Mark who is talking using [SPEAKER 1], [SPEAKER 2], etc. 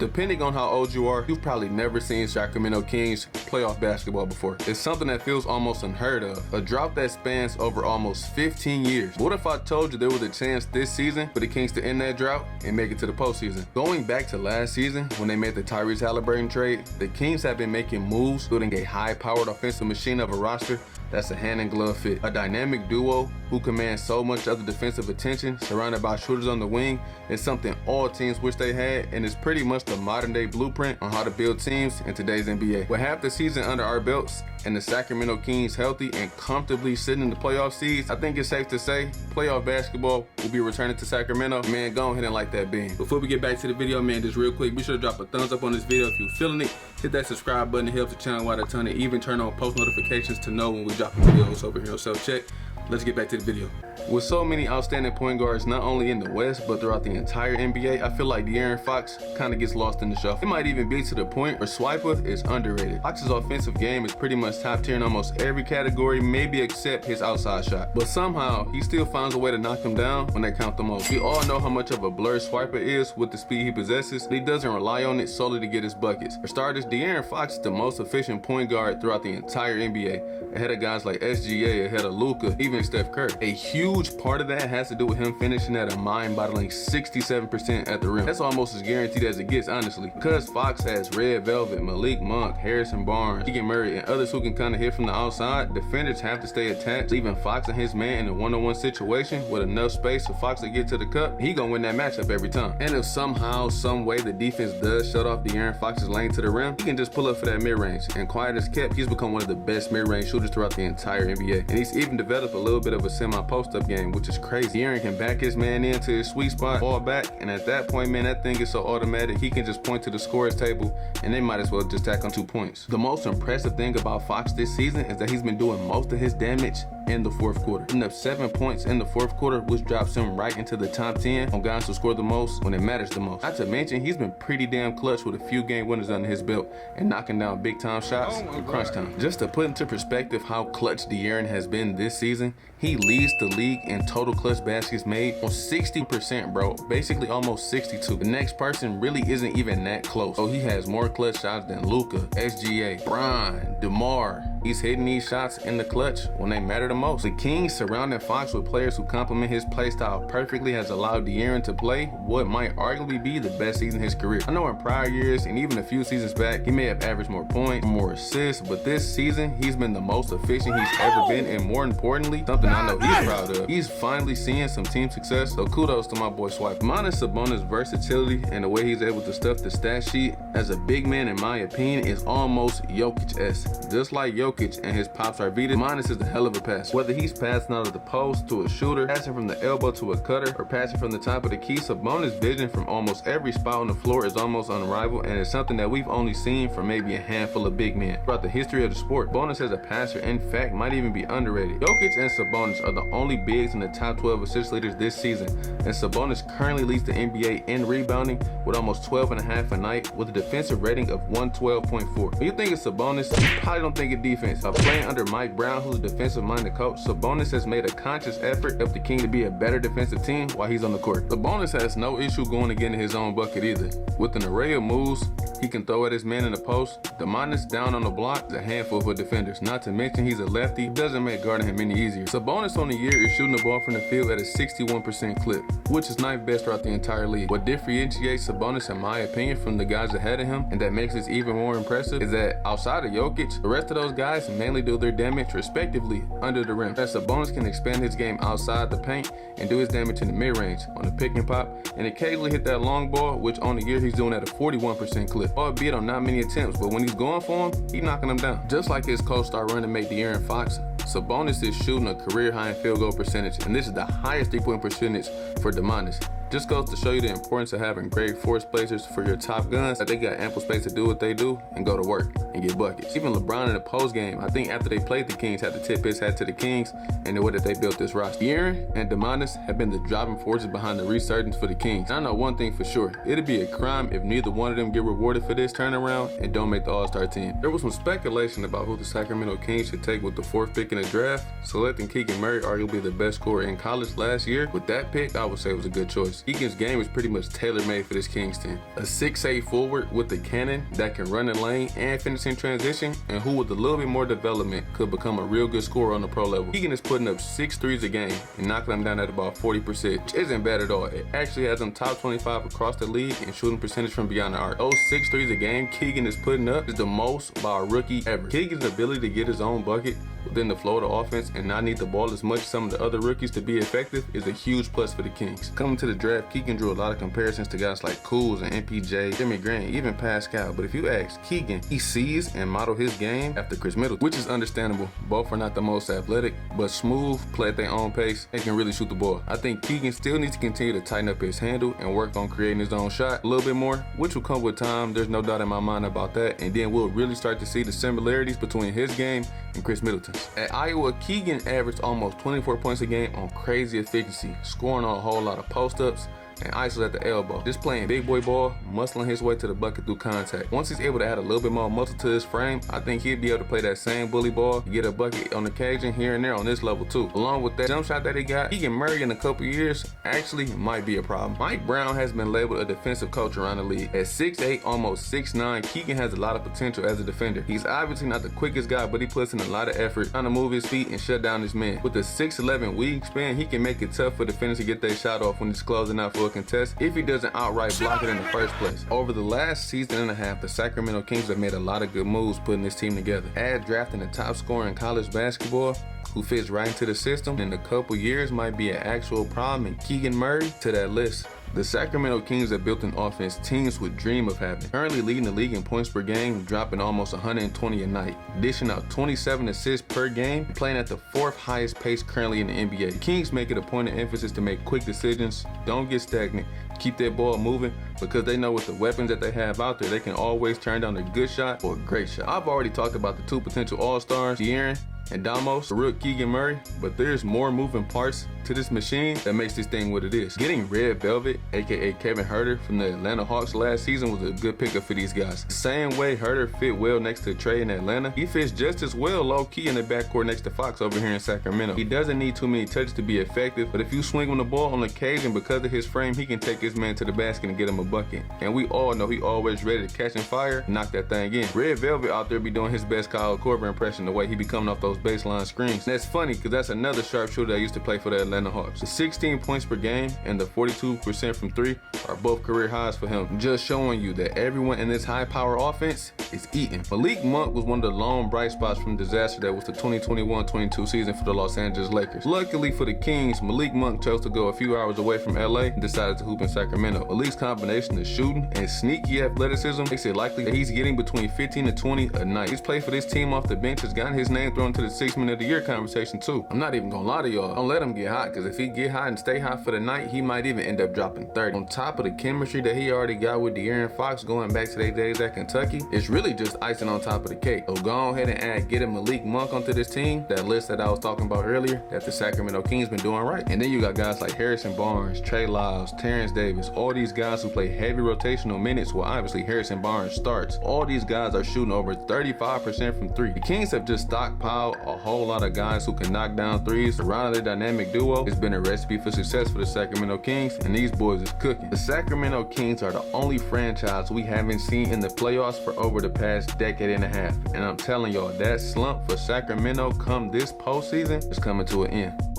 [SPEAKER 1] Depending on how old you are, you've probably never seen Sacramento Kings playoff basketball before. It's something that feels almost unheard of, a drought that spans over almost 15 years. What if I told you there was a chance this season for the Kings to end that drought and make it to the postseason? Going back to last season, when they made the Tyrese Halliburton trade, the Kings have been making moves, building a high-powered offensive machine of a roster that's a hand-in-glove fit. A dynamic duo who commands so much other defensive attention, surrounded by shooters on the wing, is something all teams wish they had, and is pretty much the modern-day blueprint on how to build teams in today's NBA. With half the season under our belts, and the Sacramento Kings healthy and comfortably sitting in the playoff seeds, I think it's safe to say playoff basketball will be returning to Sacramento. Man, go ahead and like that beam. Before we get back to the video, man, just real quick, be sure to drop a thumbs up on this video if you're feeling it. Hit that subscribe button, it helps the channel out a ton, and even turn on post notifications to know when we drop videos over here on Self Check. Let's get back to the video. With so many outstanding point guards, not only in the West, but throughout the entire NBA, I feel like De'Aaron Fox kind of gets lost in the shuffle. It might even be to the point where Swiper is underrated. Fox's offensive game is pretty much top tier in almost every category, maybe except his outside shot. But somehow, he still finds a way to knock them down when they count the most. We all know how much of a blur Swiper is with the speed he possesses, but he doesn't rely on it solely to get his buckets. For starters, De'Aaron Fox is the most efficient point guard throughout the entire NBA, ahead of guys like SGA, ahead of Luka, even Steph Curry. A huge part of that has to do with him finishing at a mind-boggling 67% at the rim. That's almost as guaranteed as it gets, honestly. Because Fox has Red Velvet, Malik Monk, Harrison Barnes, Keegan Murray, and others who can kind of hit from the outside, defenders have to stay attached, leaving Fox and his man in a one-on-one situation with enough space for Fox to get to the cup. He gonna win that matchup every time. And if somehow, some way the defense does shut off De'Aaron Fox's lane to the rim, he can just pull up for that mid-range. And quiet as kept, he's become one of the best mid-range shooters throughout the entire NBA. And he's even developed a little bit of a semi-post-up game, which is crazy. De'Aaron can back his man into his sweet spot, fall back, and at that point, man, that thing is so automatic, he can just point to the scorer's table, and they might as well just tack on 2 points. The most impressive thing about Fox this season is that he's been doing most of his damage in the fourth quarter. Putting up 7 points in the fourth quarter, which drops him right into the top 10 on guys who score the most when it matters the most. Not to mention, he's been pretty damn clutch with a few game winners under his belt and knocking down big time shots in crunch time. Just to put into perspective how clutch De'Aaron has been this season, he leads the league in total clutch baskets made on 60%, bro. Basically almost 62. The next person really isn't even that close. So he has more clutch shots than Luka, SGA, Bron, DeMar. He's hitting these shots in the clutch when they matter the most. The Kings surrounding Fox with players who complement his play style perfectly has allowed De'Aaron to play what might arguably be the best season in his career. I know in prior years and even a few seasons back, he may have averaged more points, more assists, but this season, he's been the most efficient he's ever been, and more importantly, something I know he's proud of. He's finally seeing some team success, so kudos to my boy Swipe. Minus Sabonis' versatility and the way he's able to stuff the stat sheet as a big man, in my opinion, is almost Jokic-esque. Just like Jokic and his pops Arvidas, Sabonis is a hell of a passer. Whether he's passing out of the post to a shooter, passing from the elbow to a cutter, or passing from the top of the key, Sabonis' vision from almost every spot on the floor is almost unrivaled, and it's something that we've only seen from maybe a handful of big men throughout the history of the sport. Sabonis as a passer, in fact, might even be underrated. Jokic and Sabonis are the only bigs in the top 12 assist leaders this season, and Sabonis currently leads the NBA in rebounding with almost 12.5 a night with a defensive rating of 112.4. When you think of Sabonis, you probably don't think of defense. By playing under Mike Brown, who's a defensive-minded coach, Sabonis has made a conscious effort of the King to be a better defensive team while he's on the court. Sabonis has no issue going to get in his own bucket either. With an array of moves, he can throw at his man in the post. Domantas down on the block is a handful for defenders. Not to mention he's a lefty, doesn't make guarding him any easier. Sabonis on the year is shooting the ball from the field at a 61% clip, which is ninth best throughout the entire league. What differentiates Sabonis, in my opinion, from the guys ahead of him, and that makes this even more impressive, is that outside of Jokic, the rest of those guys mainly do their damage respectively under the rim. That Sabonis can expand his game outside the paint and do his damage in the mid-range, on the pick and pop, and occasionally hit that long ball, which on the year he's doing at a 41% clip, albeit on not many attempts, but when he's going for him, he's knocking them down. Just like his co-star running mate De'Aaron Fox, Sabonis is shooting a career-high in field goal percentage, and this is the highest three-point percentage for Domantas. Just goes to show you the importance of having great force placers for your top guns, that they got ample space to do what they do and go to work and get buckets. Even LeBron in the post game, I think after they played the Kings, had to tip his hat to the Kings and the way that they built this roster. De'Aaron and Domantas have been the driving forces behind the resurgence for the Kings. And I know one thing for sure, it'd be a crime if neither one of them get rewarded for this turnaround and don't make the All-Star team. There was some speculation about who the Sacramento Kings should take with the 4th pick in the draft, selecting Keegan Murray, arguably the best scorer in college last year. With that pick, I would say it was a good choice. Dominance. Keegan's game is pretty much tailor-made for this Kings team. A 6'8" forward with a cannon that can run the lane and finish in transition, and who with a little bit more development could become a real good scorer on the pro level. Keegan is putting up 6 threes a game and knocking them down at about 40%, which isn't bad at all. It actually has him top 25 across the league in shooting percentage from beyond the arc. Those 6 threes a game Keegan is putting up is the most by a rookie ever. Keegan's ability to get his own bucket within the flow of the offense and not need the ball as much as some of the other rookies to be effective is a huge plus for the Kings. Coming to the draft, Keegan drew a lot of comparisons to guys like Cools and MPJ, Jimmy Grant, even Pascal. But if you ask Keegan, he sees and modeled his game after Chris Middleton, which is understandable. Both are not the most athletic, but smooth, play at their own pace, and can really shoot the ball. I think Keegan still needs to continue to tighten up his handle and work on creating his own shot a little bit more, which will come with time. There's no doubt in my mind about that. And then we'll really start to see the similarities between his game and Chris Middleton's. At Iowa, Keegan averaged almost 24 points a game on crazy efficiency, scoring on a whole lot of post-ups and ISOs at the elbow. Just playing big boy ball, muscling his way to the bucket through contact. Once he's able to add a little bit more muscle to his frame, I think he'd be able to play that same bully ball, get a bucket on occasion here and there on this level too. Along with that jump shot that he got, Keegan Murray in a couple years actually might be a problem. Mike Brown has been labeled a defensive coach around the league. At 6'8", almost 6'9", Keegan has a lot of potential as a defender. He's obviously not the quickest guy, but he puts in a lot of effort trying to move his feet and shut down his men. With a 6'11" wingspan, he can make it tough for defenders to get their shot off when he's closing out for a contest, if he doesn't outright block it in the first place. Over the last season and a half, the Sacramento Kings have made a lot of good moves putting this team together. Add drafting the top scorer in college basketball who fits right into the system, in a couple years might be an actual problem, and Keegan Murray to that list. The Sacramento Kings have built an offense teams would dream of having. Currently leading the league in points per game, dropping almost 120 a night, dishing out 27 assists per game, playing at the 4th highest pace currently in the NBA. The Kings make it a point of emphasis to make quick decisions, don't get stagnant, keep their ball moving, because they know with the weapons that they have out there, they can always turn down a good shot or a great shot. I've already talked about the 2 potential All-Stars, De'Aaron and Damos, the real Keegan Murray, but there's more moving parts to this machine that makes this thing what it is. Getting Red Velvet, aka Kevin Huerter from the Atlanta Hawks last season was a good pickup for these guys. The same way Huerter fit well next to Trey in Atlanta, he fits just as well low-key in the backcourt next to Fox over here in Sacramento. He doesn't need too many touches to be effective, but if you swing him the ball on occasion, because of his frame, he can take his man to the basket and get him a bucket. And we all know he always ready to catch and fire, knock that thing in. Red Velvet out there be doing his best Kyle Korver impression, the way he be coming off those baseline screens. And that's funny, because that's another sharpshooter that used to play for the Atlanta Hawks. The 16 points per game and the 42% from 3 are both career highs for him, just showing you that everyone in this high-power offense is eating. Malik Monk was one of the lone bright spots from disaster that was the 2021-22 season for the Los Angeles Lakers. Luckily for the Kings, Malik Monk chose to go a few hours away from LA and decided to hoop in Sacramento. Malik's combination of shooting and sneaky athleticism makes it likely that he's getting between 15 to 20 a night. He's played for this team off the bench, has gotten his name thrown to the 6th man of the year conversation too. I'm not even gonna lie to y'all, don't let him get hot, because if he get hot and stay hot for the night, he might even end up dropping 30. On top of the chemistry that he already got with De'Aaron Fox going back to their days at Kentucky, it's really just icing on top of the cake. So go ahead and add getting Malik Monk onto this team, that list that I was talking about earlier, that the Sacramento Kings been doing right. And then you got guys like Harrison Barnes, Trey Lyles, Terrence Davis, all these guys who play heavy rotational minutes. Well, obviously Harrison Barnes starts. All these guys are shooting over 35% from 3. The Kings have just stockpiled a whole lot of guys who can knock down threes. Around their dynamic duo, it's been a recipe for success for the Sacramento Kings, and these boys is cooking. The Sacramento Kings are the only franchise we haven't seen in the playoffs for over the past decade and a half. And I'm telling y'all, that slump for Sacramento come this postseason is coming to an end.